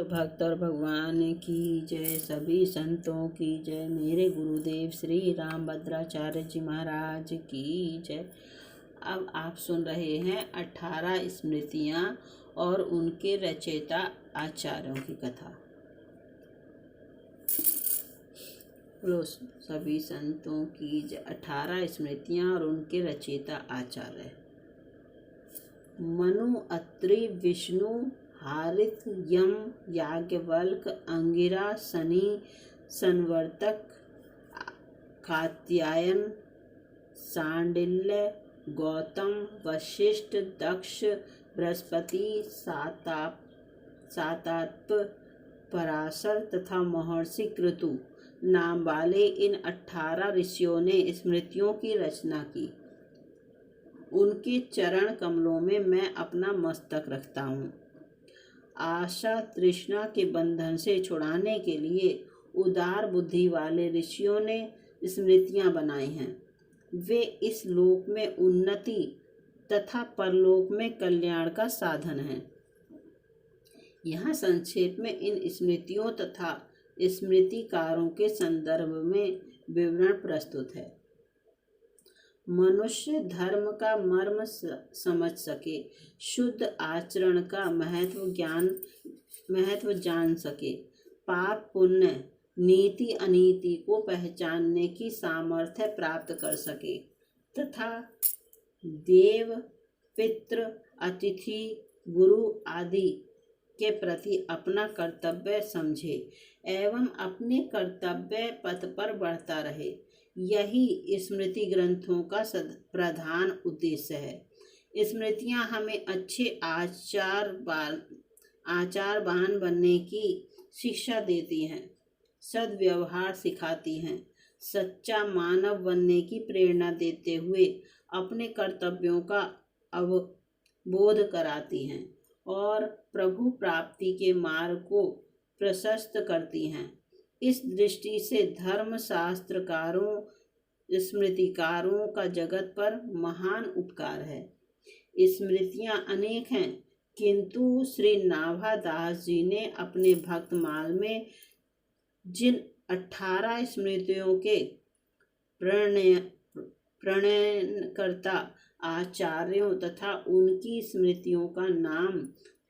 भक्त और भगवान की जय, सभी संतों की जय, मेरे गुरुदेव श्री रामभद्राचार्य जी महाराज की जय। अब आप सुन रहे हैं 18 स्मृतियाँ और उनके रचयिता आचार्यों की कथा। बोलो सभी संतों की जय। 18 स्मृतियाँ और उनके रचयिता आचार्य। मनु, अत्रि, विष्णु, हारित, यम, याज्ञवल्क, अंगिरा, शनि, संवर्तक, कात्यायन, सांडिल्य, गौतम, वशिष्ठ, दक्ष, बृहस्पति, सातात्प, पराशर तथा महर्षि क्रतु नाम वाले इन 18 ऋषियों ने स्मृतियों की रचना की। उनके चरण कमलों में मैं अपना मस्तक रखता हूँ। आशा तृष्णा के बंधन से छुड़ाने के लिए उदार बुद्धि वाले ऋषियों ने स्मृतियाँ बनाई हैं। वे इस लोक में उन्नति तथा परलोक में कल्याण का साधन हैं। यहाँ संक्षेप में इन स्मृतियों तथा स्मृतिकारों के संदर्भ में विवरण प्रस्तुत है। मनुष्य धर्म का मर्म समझ सके, शुद्ध आचरण का महत्व जान सके, पाप पुण्य नीति अनीति को पहचानने की सामर्थ्य प्राप्त कर सके तथा देव पितृ अतिथि गुरु आदि के प्रति अपना कर्तव्य समझे एवं अपने कर्तव्य पथ पर बढ़ता रहे, यही स्मृति ग्रंथों का प्रधान उद्देश्य है। स्मृतियाँ हमें अच्छे आचारवान बनने की शिक्षा देती हैं, सद्व्यवहार सिखाती हैं, सच्चा मानव बनने की प्रेरणा देते हुए अपने कर्तव्यों का अवबोध कराती हैं और प्रभु प्राप्ति के मार्ग को प्रशस्त करती हैं। इस दृष्टि से धर्म शास्त्रकारों स्मृतिकारों का जगत पर महान उपकार है। स्मृतियाँ अनेक हैं, किंतु श्री नाभादास जी ने अपने भक्तमाल में जिन 18 स्मृतियों के प्रणयनकर्ता आचार्यों तथा उनकी स्मृतियों का नाम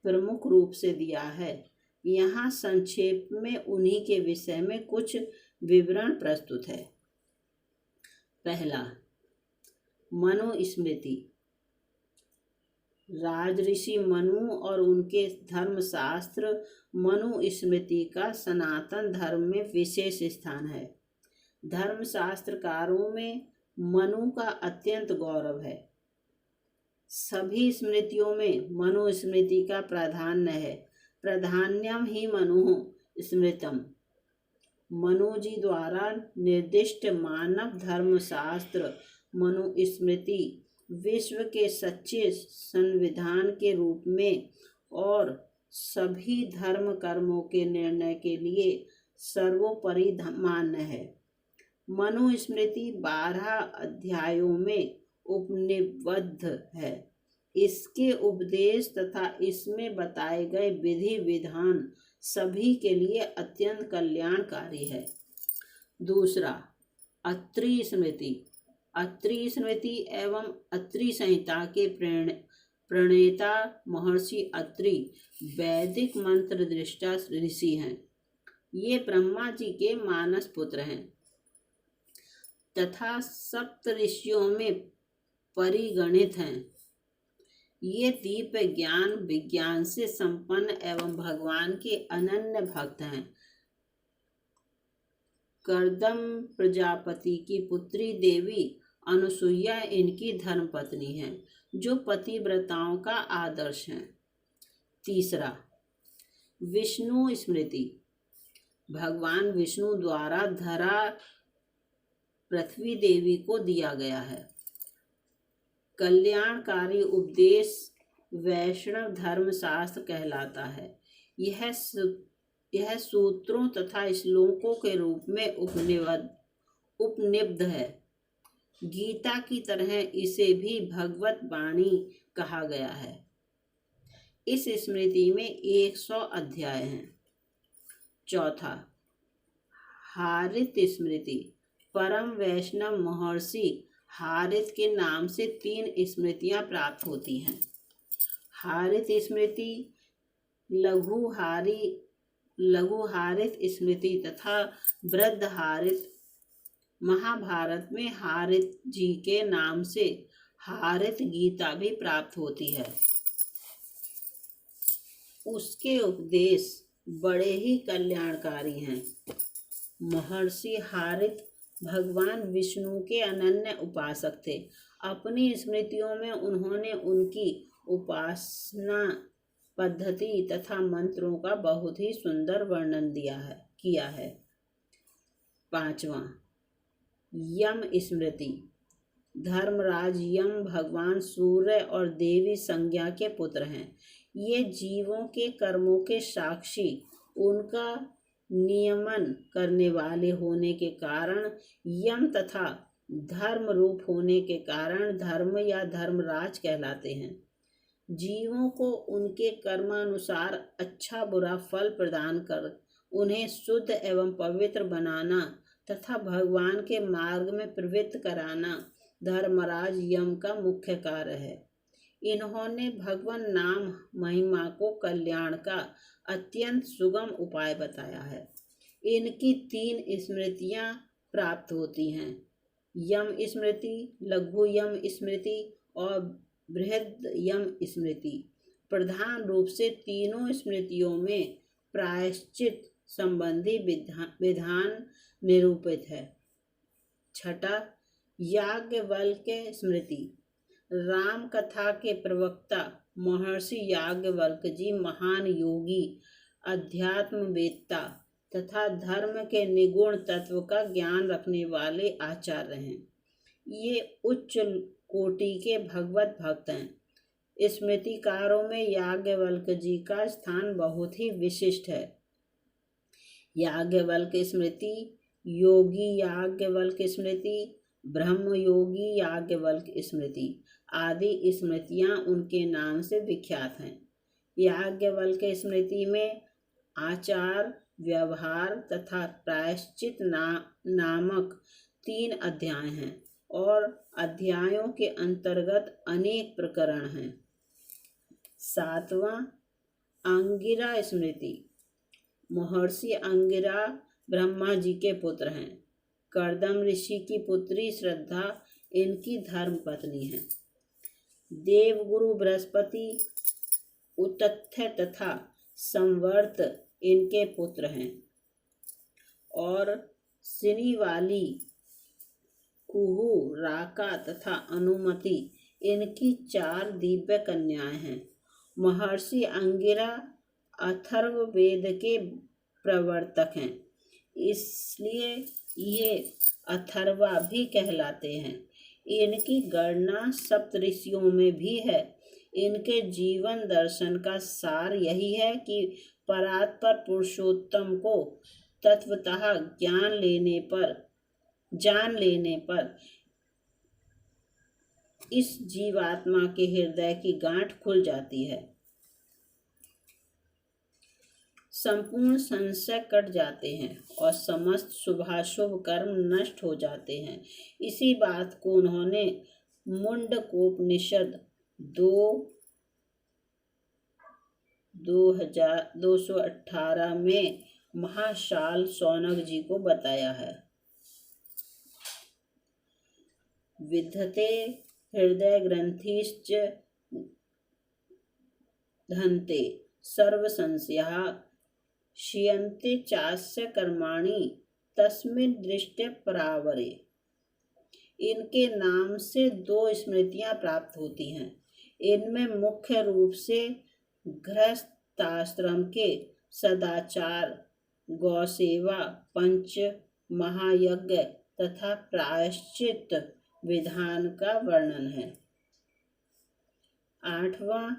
प्रमुख रूप से दिया है, यहाँ संक्षेप में उन्हीं के विषय में कुछ विवरण प्रस्तुत है। पहला, मनु स्मृति। राजऋषि मनु और उनके धर्मशास्त्र मनु स्मृति का सनातन धर्म में विशेष स्थान है। धर्मशास्त्रकारों में मनु का अत्यंत गौरव है। सभी स्मृतियों में मनु स्मृति का प्राधान्य है। प्राधान्यम ही मनु स्मृतम। मनु जी द्वारा निर्दिष्ट मानव धर्मशास्त्र मनु स्मृति विश्व के सच्चे संविधान के रूप में और सभी धर्म कर्मों के निर्णय के लिए सर्वोपरि मान्य है। मनु स्मृति 12 अध्यायों में उपनिबद्ध है। इसके उपदेश तथा इसमें बताए गए विधि विधान सभी के लिए अत्यंत कल्याणकारी है। दूसरा, अत्रि स्मृति। अत्रि स्मृति एवं अत्रि संहिता के प्रणेता महर्षि अत्रि वैदिक मंत्र दृष्टा ऋषि हैं। ये ब्रह्मा जी के मानस पुत्र हैं तथा सप्त ऋषियों में परिगणित हैं। ये दिव्य ज्ञान विज्ञान से संपन्न एवं भगवान के अनन्य भक्त हैं। कर्दम प्रजापति की पुत्री देवी अनुसुईया इनकी धर्मपत्नी हैं, जो पतिव्रताओं का आदर्श हैं। तीसरा, विष्णु स्मृति। भगवान विष्णु द्वारा धरा पृथ्वी देवी को दिया गया है। कल्याणकारी उपदेश वैष्णव धर्मशास्त्र कहलाता है। यह सूत्रों तथा श्लोकों के रूप में उपनिबद्ध है। गीता की तरह इसे भी भगवत वाणी कहा गया है। इस स्मृति में 100 अध्याय हैं। चौथा, हारित स्मृति। परम वैष्णव महर्षि हारित के नाम से 3 स्मृतियां प्राप्त होती हैं। हारित स्मृति, लघु हारित स्मृति तथा वृद्ध हारित। महाभारत में हारित जी के नाम से हारित गीता भी प्राप्त होती है। उसके उपदेश बड़े ही कल्याणकारी हैं। महर्षि हारित भगवान विष्णु के अनन्य उपासक थे। अपनी स्मृतियों में उन्होंने उनकी उपासना पद्धति तथा मंत्रों का बहुत ही सुंदर वर्णन किया है। पांचवा, यम स्मृति। धर्मराज यम भगवान सूर्य और देवी संज्ञा के पुत्र हैं। ये जीवों के कर्मों के साक्षी, उनका नियमन करने वाले होने के कारण यम तथा धर्म रूप होने के कारण धर्म या धर्मराज कहलाते हैं। जीवों को उनके कर्मानुसार अच्छा बुरा फल प्रदान कर उन्हें शुद्ध एवं पवित्र बनाना तथा भगवान के मार्ग में प्रवृत्त कराना धर्मराज यम का मुख्य कार्य है। इन्होंने भगवान नाम महिमा को कल्याण का अत्यंत सुगम उपाय बताया है। इनकी 3 स्मृतियां प्राप्त होती हैं, यम स्मृति, लघु यम स्मृति और बृहद यम स्मृति। प्रधान रूप से तीनों स्मृतियों में प्रायश्चित संबंधी विधान निरूपित है। छठा, याज्ञवल्क्य स्मृति। राम कथा के प्रवक्ता महर्षि याज्ञवल्क जी महान योगी, अध्यात्मवेत्ता तथा धर्म के निगुण तत्व का ज्ञान रखने वाले आचार्य हैं। ये उच्च कोटि के भगवत भक्त हैं। स्मृतिकारों में याज्ञवल्क जी का स्थान बहुत ही विशिष्ट है। याज्ञवल्क स्मृति, योगी याज्ञवल्क स्मृति, ब्रह्म योगी याज्ञवल्क स्मृति आदि स्मृतियां उनके नाम से विख्यात हैं। याज्ञवल्क स्मृति में आचार, व्यवहार तथा प्रायश्चित नामक 3 अध्याय हैं और अध्यायों के अंतर्गत अनेक प्रकरण हैं। 7वां, अंगिरा स्मृति। महर्षि अंगिरा ब्रह्मा जी के पुत्र हैं। कर्दम ऋषि की पुत्री श्रद्धा इनकी धर्म पत्नी है। देवगुरु बृहस्पति, उतथ्य तथा संवर्त इनके पुत्र हैं और सिनीवाली, कुहू, राका तथा अनुमति इनकी 4 दिव्य कन्याएं हैं। महर्षि अंगिरा अथर्ववेद के प्रवर्तक हैं, इसलिए ये अथर्वा भी कहलाते हैं। इनकी गणना सप्तऋषियों में भी है। इनके जीवन दर्शन का सार यही है कि परात्पर पुरुषोत्तम को तत्वतः जान लेने पर इस जीवात्मा के हृदय की गांठ खुल जाती है, संपूर्ण संशय कट जाते हैं और समस्त शुभाशुभ कर्म नष्ट हो जाते हैं। इसी बात को उन्होंने मुंडकोपनिषद 2:218 में महाशाल शौनक जी को बताया है। विद्धते हृदय ग्रंथिश्च धन्ते सर्व संशयाः क्षीयन्ते चास्य कर्माणि तस्मिन् दृष्टे परावरे। इनके नाम से 2 स्मृतियां प्राप्त होती हैं। इनमें मुख्य रूप से गृहस्थाश्रम के सदाचार, गौसेवा, पंच महायज्ञ तथा प्रायश्चित विधान का वर्णन है। 8वां,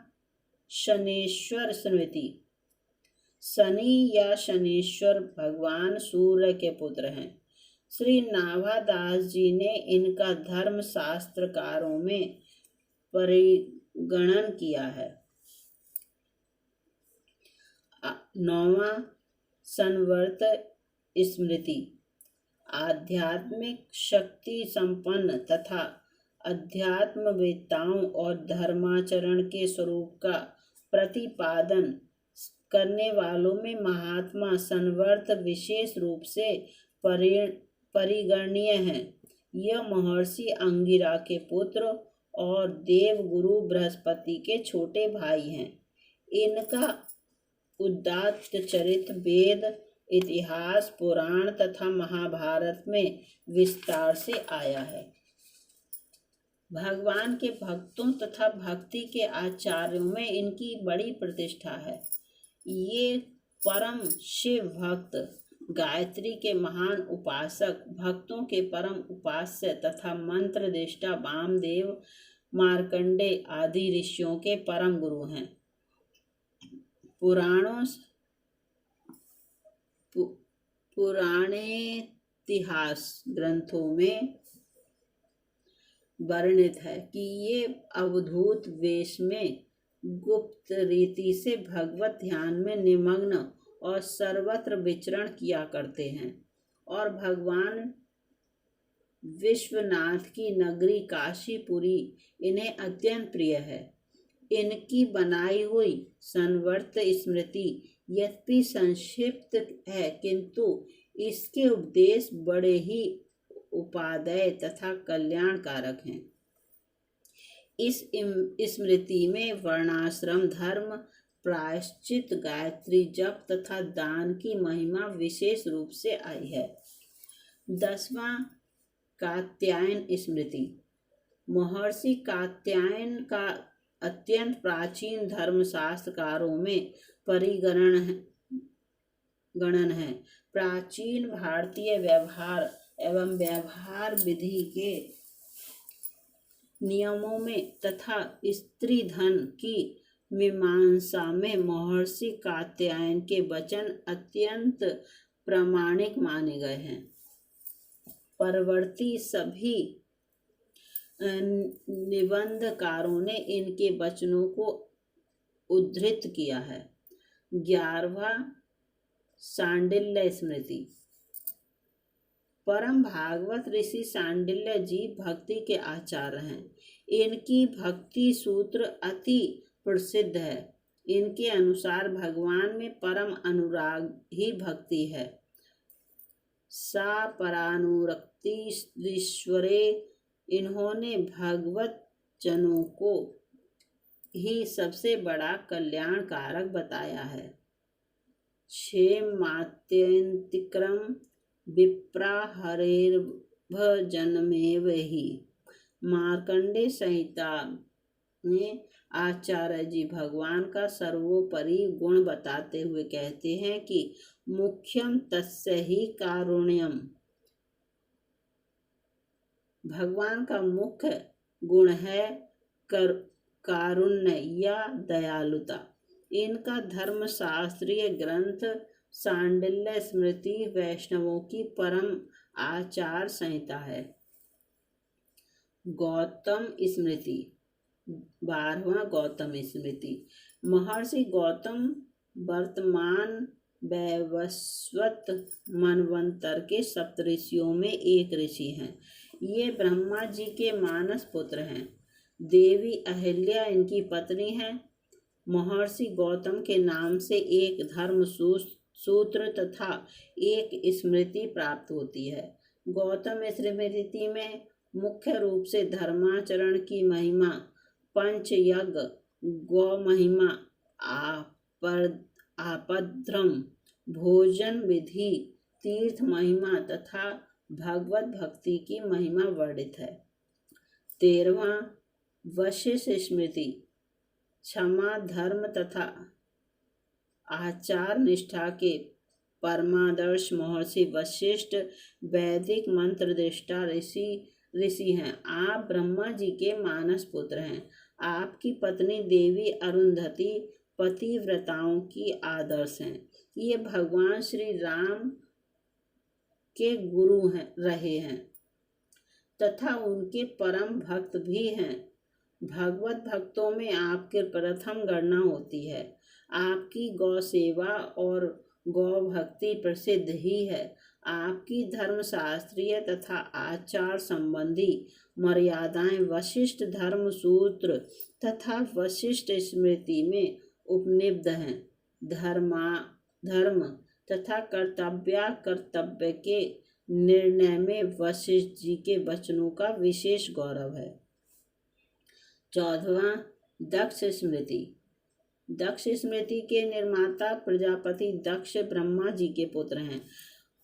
शनेश्वर स्मृति। शनि या शनेश्वर भगवान सूर्य के पुत्र हैं। श्री नाभादास जी ने इनका धर्म शास्त्रकारों में परिगणन किया है। 9वां, संवर्त स्मृति आध्यात्मिक शक्ति संपन्न तथा अध्यात्मवेत्ताओं और धर्माचरण के स्वरूप का प्रतिपादन करने वालों में महात्मा संवर्त विशेष रूप से परिगणनीय हैं। यह महर्षि अंगिरा के पुत्र और देवगुरु बृहस्पति के छोटे भाई हैं। इनका उदात्त चरित्र वेद, इतिहास, पुराण तथा महाभारत में विस्तार से आया है। भगवान के भक्तों तथा भक्ति के आचार्यों में इनकी बड़ी प्रतिष्ठा है। ये परम शिव भक्त, गायत्री के महान उपासक, भक्तों के परम उपास्य तथा मंत्र दृष्टा वामदेव, मार्कंडे आदि ऋषियों के परम गुरु हैं। पुराणेतिहास ग्रंथों में वर्णित है कि ये अवधूत वेश में गुप्त रीति से भगवत ध्यान में निमग्न और सर्वत्र विचरण किया करते हैं और भगवान विश्वनाथ की नगरी काशीपुरी इन्हें अत्यंत प्रिय है। इनकी बनाई हुई संवर्त स्मृति यद्यपि संक्षिप्त है, किंतु इसके उपदेश बड़े ही उपादेय तथा कल्याणकारक हैं। इस स्मृति में वर्णाश्रम धर्म, प्रायश्चित, गायत्री जप तथा दान की महिमा विशेष रूप से आई है। 10वां कात्यायन स्मृति महर्षि कात्यायन का अत्यंत प्राचीन धर्मशास्त्रकारों में गणन है। प्राचीन भारतीय व्यवहार एवं व्यवहार विधि के नियमों में तथा स्त्री धन की मीमांसा में महर्षि कात्यायन के वचन अत्यंत प्रामाणिक माने गए हैं। परवर्ती सभी निबंधकारों ने इनके वचनों को उद्धृत किया है। 11वां सांडिल्य स्मृति परम भागवत ऋषि सांडिल्य जी भक्ति के आचार्य हैं। इनकी भक्ति सूत्र अति प्रसिद्ध है। इनके अनुसार भगवान में परम अनुराग ही भक्ति है। सा परानुरक्ति ईश्वरे इन्होंने भगवत जनों को ही सबसे बड़ा कल्याणकारक बताया है। क्षेमात्यंतिक्रम विप्रा हरेर्भजनमेव ही मार्कंडे संहिता में आचार्य जी भगवान का सर्वोपरि गुण बताते हुए कहते हैं कि मुख्यम तस्य ही कारुण्यम। भगवान का मुख्य गुण है कारुण्य या दयालुता। इनका धर्मशास्त्रीय ग्रंथ सांडिल्य स्मृति वैष्णवों की परम आचार संहिता है। गौतम स्मृति 12वां गौतम स्मृति महर्षि गौतम वर्तमान वैवस्वत मनवंतर के सप्तऋषियों में एक ऋषि हैं। ये ब्रह्मा जी के मानस पुत्र हैं। देवी अहिल्या इनकी पत्नी है। महर्षि गौतम के नाम से एक धर्म सूत्र तथा एक स्मृति प्राप्त होती है। गौतम स्मृति में मुख्य रूप से धर्माचरण की महिमा, पंच यज्ञ, गौ महिमा, आपद्रम, भोजन विधि, तीर्थ महिमा तथा भगवत भक्ति की महिमा वर्णित है। 13वां वशिष्ठ स्मृति क्षमा, धर्म तथा आचार निष्ठा के परमादर्श महर्षि वशिष्ठ वैदिक मंत्र दृष्टा ऋषि हैं। आप ब्रह्मा जी के मानस पुत्र हैं। आपकी पत्नी देवी अरुंधति पतिव्रताओं की आदर्श हैं। ये भगवान श्री राम के गुरु रहे हैं तथा उनके परम भक्त भी हैं। भगवत भक्तों में आपके प्रथम गणना होती है। आपकी गौ सेवा और गौ भक्ति प्रसिद्ध ही है। आपकी धर्मशास्त्रीय तथा आचार संबंधी मर्यादाएं वशिष्ठ धर्म सूत्र तथा वशिष्ठ स्मृति में उपनिबद्ध हैं। धर्म तथा कर्तव्य के निर्णय में वशिष्ठ जी के वचनों का विशेष गौरव है। 14वां दक्ष स्मृति। दक्ष स्मृति के निर्माता प्रजापति दक्ष ब्रह्मा जी के पुत्र हैं।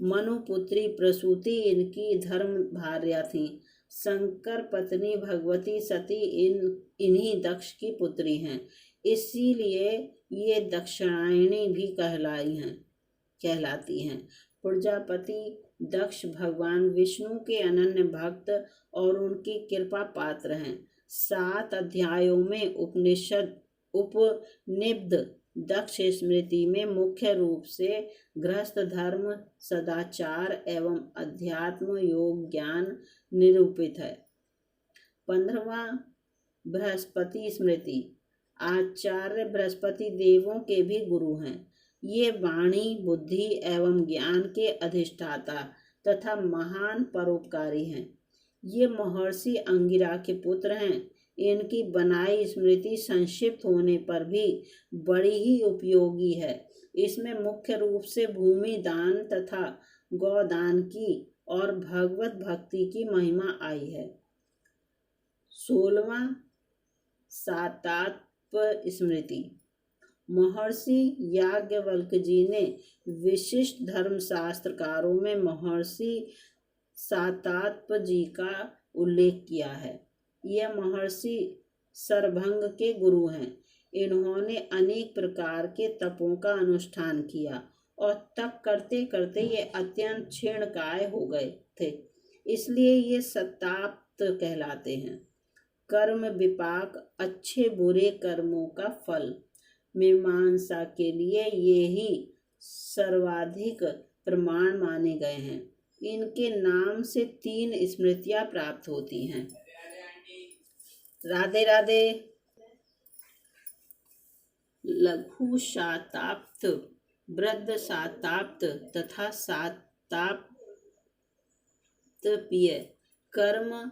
मनुपुत्री प्रसूति इनकी धर्म भार्या थी। शंकर पत्नी भगवती सती इन्हीं दक्ष की पुत्री हैं। इसीलिए ये दक्षिणायणी भी कहलाती हैं। प्रजापति दक्ष भगवान विष्णु के अनन्य भक्त और उनकी कृपा पात्र हैं। 7 अध्यायों में उपनिबद्ध दक्ष स्मृति में मुख्य रूप से गृहस्थ धर्म, सदाचार एवं अध्यात्म योग ज्ञान निरूपित है। 15वां बृहस्पति स्मृति। आचार्य बृहस्पति देवों के भी गुरु हैं। ये वाणी, बुद्धि एवं ज्ञान के अधिष्ठाता तथा महान परोपकारी हैं। ये महर्षि अंगिरा के पुत्र हैं। इनकी बनाई स्मृति संक्षिप्त होने पर भी बड़ी ही उपयोगी है। इसमें मुख्य रूप से भूमि दान तथा गौदान की और भगवत भक्ति की महिमा आई है। 16वां सातात्प स्मृति। महर्षि याज्ञवल्क्य जी ने विशिष्ट धर्मशास्त्रकारों में महर्षि सातात्प जी का उल्लेख किया है। यह महर्षि सरभंग के गुरु हैं। इन्होंने अनेक प्रकार के तपों का अनुष्ठान किया और तप करते करते ये अत्यंत क्षीणकाय हो गए थे, इसलिए ये सताप्त कहलाते हैं। कर्म विपाक, अच्छे बुरे कर्मों का फल, मीमांसा के लिए ये ही सर्वाधिक प्रमाण माने गए हैं। इनके नाम से 3 स्मृतियां प्राप्त होती हैं। राधे राधे। लघु साताप्त, वृद्ध साताप्त तथा साताप्तपीय कर्म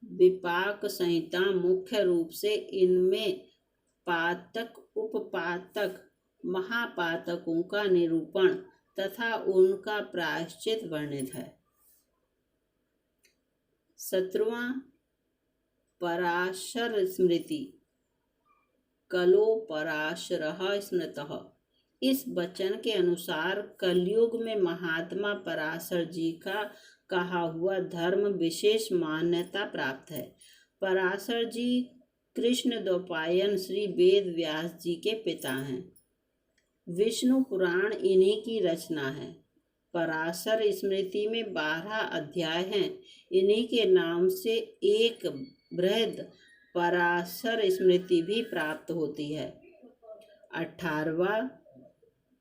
विपाक संहिता मुख्य रूप से इनमें पातक, उपपातक, महापातकों का निरूपण तथा उनका प्रायश्चित वर्णित है। 17वां पराशर स्मृति। कलो पराशरः स्मृतः। इस वचन के अनुसार कलयुग में महात्मा पराशर जी का कहा हुआ धर्म विशेष मान्यता प्राप्त है। पराशर जी कृष्ण द्वैपायन श्री वेद व्यास जी के पिता हैं। विष्णु पुराण इन्हीं की रचना है। पराशर स्मृति में 12 अध्याय हैं। इन्हीं के नाम से एक बृहद पराशर स्मृति भी प्राप्त होती है। 18वां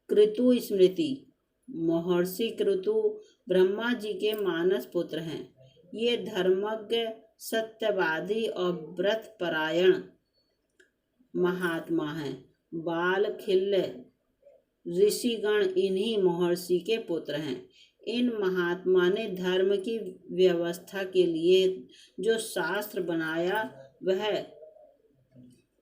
क्रतु स्मृति। महर्षि क्रतु ब्रह्मा जी के मानस पुत्र हैं। ये धर्मज्ञ, सत्यवादी और व्रत परायण महात्मा हैं। बाल खिल्य ऋषिगण इन्हीं महर्षि के पुत्र हैं। इन महात्मा ने धर्म की व्यवस्था के लिए जो शास्त्र बनाया वह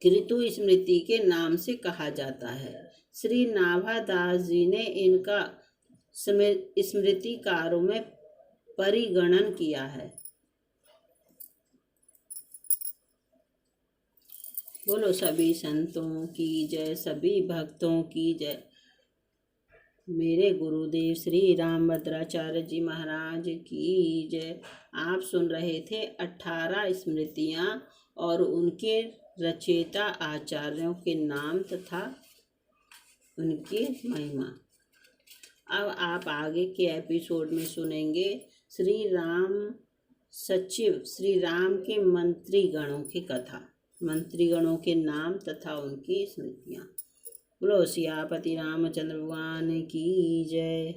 क्रतु स्मृति के नाम से कहा जाता है। श्री नाभादास जी ने इनका स्मृतिकारों में परिगणन किया है। बोलो सभी संतों की जय, सभी भक्तों की जय। मेरे गुरुदेव श्री रामभद्राचार्य जी महाराज की जय। आप सुन रहे थे 18 स्मृतियाँ और उनके रचयिता आचार्यों के नाम तथा उनकी महिमा। अब आप आगे के एपिसोड में सुनेंगे श्री राम सचिव, श्री राम के मंत्रीगणों की कथा, मंत्रीगणों के नाम तथा उनकी स्मृतियाँ। बोलो सियापति रामचंद्र भगवान की जय।